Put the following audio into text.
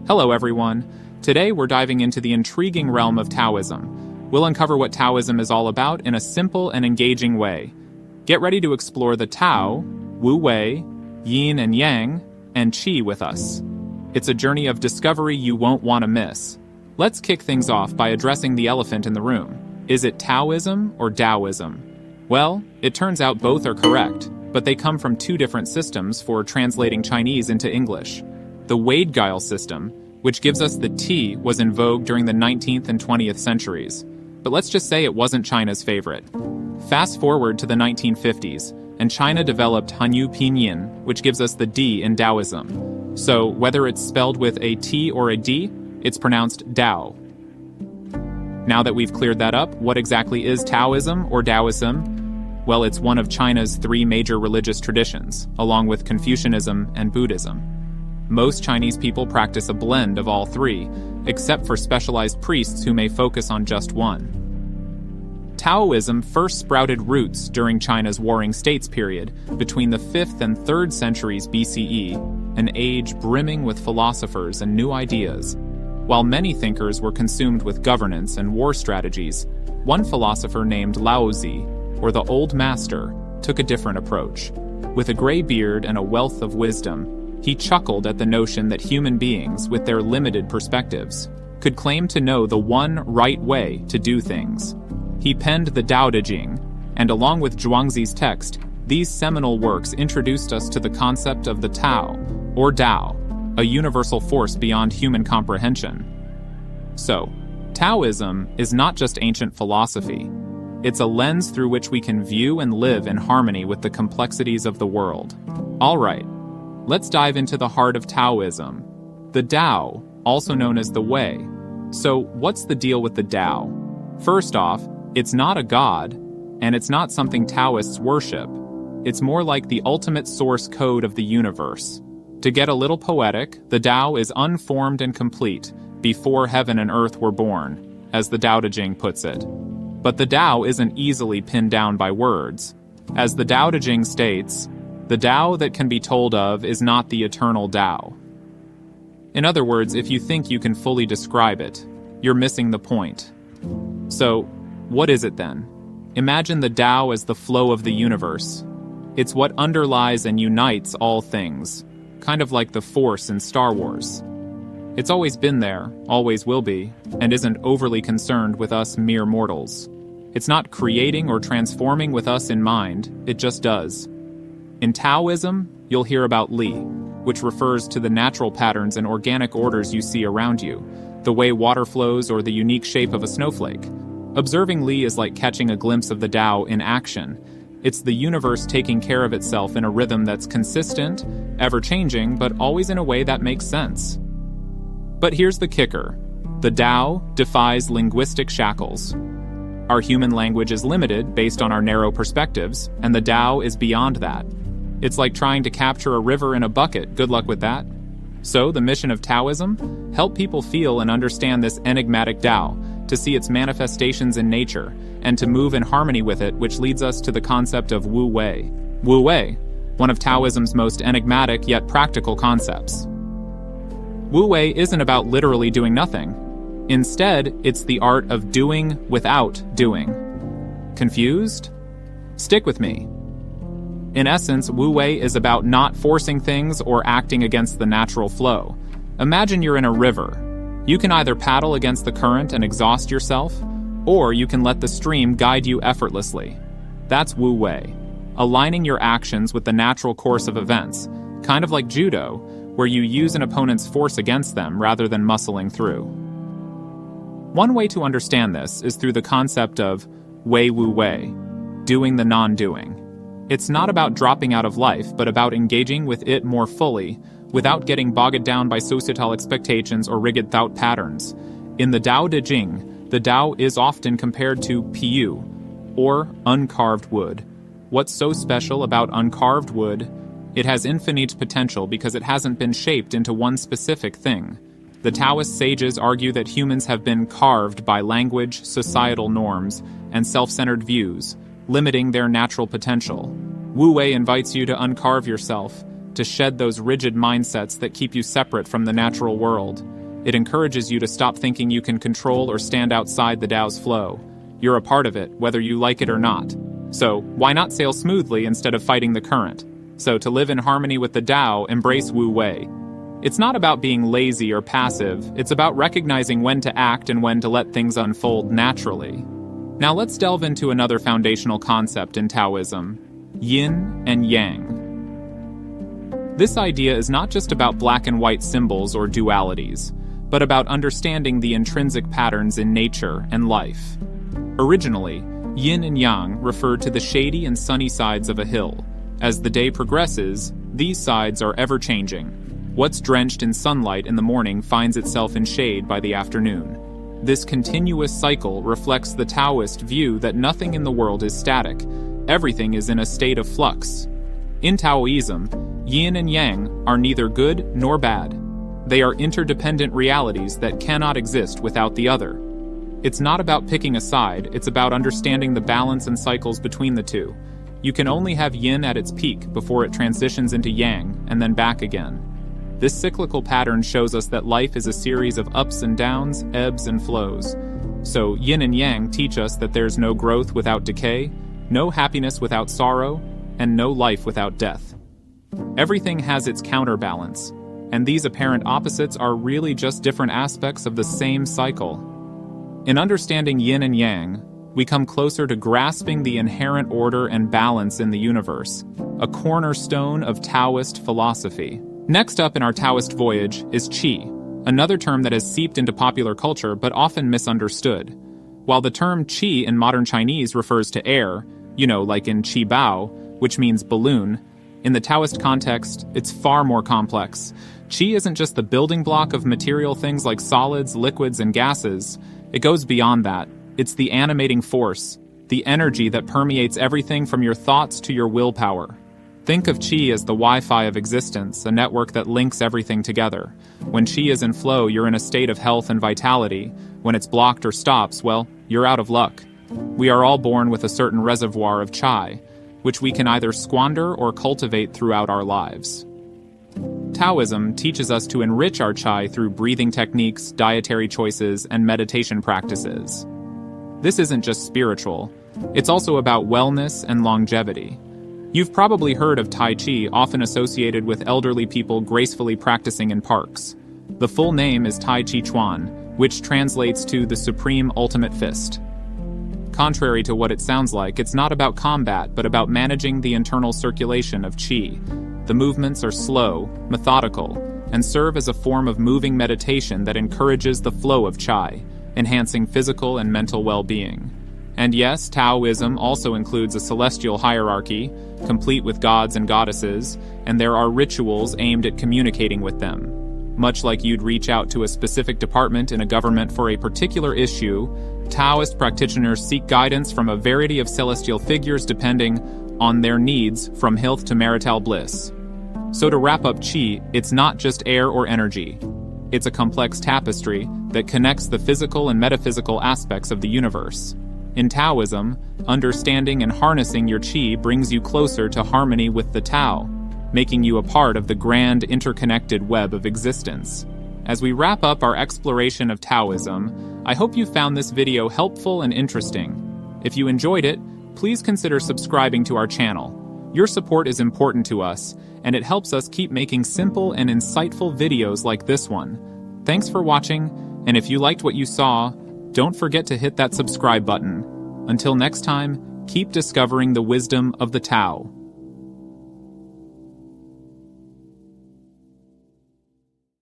Hello everyone. Today we're diving into the intriguing realm of Taoism. We'll uncover what Taoism is all about in a simple and engaging way. Get ready to explore the Tao, Wu Wei, Yin and Yang, and Qi with us. It's a journey of discovery you won't want to miss. Let's kick things off by addressing the elephant in the room. Is it Taoism or Taoism? Well, it turns out both are correct, but they come from two different systems for translating Chinese into English. The Wade-Gyle system, which gives us the T, was in vogue during the 19th and 20th centuries. But let's just say it wasn't China's favorite. Fast forward to the 1950s, and China developed Hanyu Pinyin, which gives us the D in Taoism. So whether it's spelled with a T or a D, it's pronounced Tao. Now that we've cleared that up, what exactly is Taoism or Taoism? Well, it's one of China's three major religious traditions, along with Confucianism and Buddhism. Most Chinese people practice a blend of all three, except for specialized priests who may focus on just one. Taoism first sprouted roots during China's Warring States period, between the 5th and 3rd centuries BCE, an age brimming with philosophers and new ideas. While many thinkers were consumed with governance and war strategies, one philosopher named Laozi, or the Old Master, took a different approach. With a gray beard and a wealth of wisdom, he chuckled at the notion that human beings, with their limited perspectives, could claim to know the one right way to do things. He penned the Tao Te Ching, and along with Zhuangzi's text, these seminal works introduced us to the concept of the Tao, or Tao, a universal force beyond human comprehension. So, Taoism is not just ancient philosophy. It's a lens through which we can view and live in harmony with the complexities of the world. All right. Let's dive into the heart of Taoism, the Tao, also known as the Way. So, what's the deal with the Tao? First off, it's not a god, and it's not something Taoists worship. It's more like the ultimate source code of the universe. To get a little poetic, the Tao is unformed and complete, before heaven and earth were born, as the Tao Te Ching puts it. But the Tao isn't easily pinned down by words. As the Tao Te Ching states, the Tao that can be told of is not the eternal Tao. In other words, if you think you can fully describe it, you're missing the point. So, what is it then? Imagine the Tao as the flow of the universe. It's what underlies and unites all things, kind of like the Force in Star Wars. It's always been there, always will be, and isn't overly concerned with us mere mortals. It's not creating or transforming with us in mind, it just does. In Taoism, you'll hear about Li, which refers to the natural patterns and organic orders you see around you, the way water flows or the unique shape of a snowflake. Observing Li is like catching a glimpse of the Tao in action. It's the universe taking care of itself in a rhythm that's consistent, ever-changing, but always in a way that makes sense. But here's the kicker. The Tao defies linguistic shackles. Our human language is limited based on our narrow perspectives, and the Tao is beyond that. It's like trying to capture a river in a bucket. Good luck with that. So, the mission of Taoism? Help people feel and understand this enigmatic Tao, to see its manifestations in nature, and to move in harmony with it, which leads us to the concept of Wu Wei. Wu Wei, one of Taoism's most enigmatic yet practical concepts. Wu Wei isn't about literally doing nothing. Instead, it's the art of doing without doing. Confused? Stick with me. In essence, Wu Wei is about not forcing things or acting against the natural flow. Imagine you're in a river. You can either paddle against the current and exhaust yourself, or you can let the stream guide you effortlessly. That's Wu Wei, aligning your actions with the natural course of events, kind of like judo, where you use an opponent's force against them rather than muscling through. One way to understand this is through the concept of Wei Wu Wei, doing the non-doing. It's not about dropping out of life, but about engaging with it more fully, without getting bogged down by societal expectations or rigid thought patterns. In the Tao Te Ching, the Tao is often compared to piyu, or uncarved wood. What's so special about uncarved wood? It has infinite potential because it hasn't been shaped into one specific thing. The Taoist sages argue that humans have been carved by language, societal norms, and self-centered views, limiting their natural potential. Wu Wei invites you to uncarve yourself, to shed those rigid mindsets that keep you separate from the natural world. It encourages you to stop thinking you can control or stand outside the Tao's flow. You're a part of it, whether you like it or not. So, why not sail smoothly instead of fighting the current? So, to live in harmony with the Tao, embrace Wu Wei. It's not about being lazy or passive, it's about recognizing when to act and when to let things unfold naturally. Now let's delve into another foundational concept in Taoism: yin and yang. This idea is not just about black and white symbols or dualities, but about understanding the intrinsic patterns in nature and life. Originally, yin and yang referred to the shady and sunny sides of a hill. As the day progresses, these sides are ever-changing. What's drenched in sunlight in the morning finds itself in shade by the afternoon. This continuous cycle reflects the Taoist view that nothing in the world is static. Everything is in a state of flux. In Taoism, yin and yang are neither good nor bad. They are interdependent realities that cannot exist without the other. It's not about picking a side, it's about understanding the balance and cycles between the two. You can only have yin at its peak before it transitions into yang, and then back again. This cyclical pattern shows us that life is a series of ups and downs, ebbs and flows. So, yin and yang teach us that there's no growth without decay, no happiness without sorrow, and no life without death. Everything has its counterbalance, and these apparent opposites are really just different aspects of the same cycle. In understanding yin and yang, we come closer to grasping the inherent order and balance in the universe, a cornerstone of Taoist philosophy. Next up in our Taoist voyage is qi, another term that has seeped into popular culture but often misunderstood. While the term qi in modern Chinese refers to air, like in qi bao, which means balloon, in the Taoist context, it's far more complex. Qi isn't just the building block of material things like solids, liquids, and gases. It goes beyond that. It's the animating force, the energy that permeates everything from your thoughts to your willpower. Think of qi as the Wi-Fi of existence, a network that links everything together. When qi is in flow, you're in a state of health and vitality. When it's blocked or stops, well, you're out of luck. We are all born with a certain reservoir of qi, which we can either squander or cultivate throughout our lives. Taoism teaches us to enrich our qi through breathing techniques, dietary choices, and meditation practices. This isn't just spiritual, it's also about wellness and longevity. You've probably heard of Tai Chi, often associated with elderly people gracefully practicing in parks. The full name is Tai Chi Chuan, which translates to the Supreme Ultimate Fist. Contrary to what it sounds like, it's not about combat, but about managing the internal circulation of qi. The movements are slow, methodical, and serve as a form of moving meditation that encourages the flow of qi, enhancing physical and mental well-being. And yes, Taoism also includes a celestial hierarchy, complete with gods and goddesses, and there are rituals aimed at communicating with them. Much like you'd reach out to a specific department in a government for a particular issue, Taoist practitioners seek guidance from a variety of celestial figures depending on their needs, from health to marital bliss. So to wrap up qi, it's not just air or energy. It's a complex tapestry that connects the physical and metaphysical aspects of the universe. In Taoism, understanding and harnessing your qi brings you closer to harmony with the Tao, making you a part of the grand interconnected web of existence. As we wrap up our exploration of Taoism, I hope you found this video helpful and interesting. If you enjoyed it, please consider subscribing to our channel. Your support is important to us, and it helps us keep making simple and insightful videos like this one. Thanks for watching, and if you liked what you saw, don't forget to hit that subscribe button. Until next time, keep discovering the wisdom of the Tao.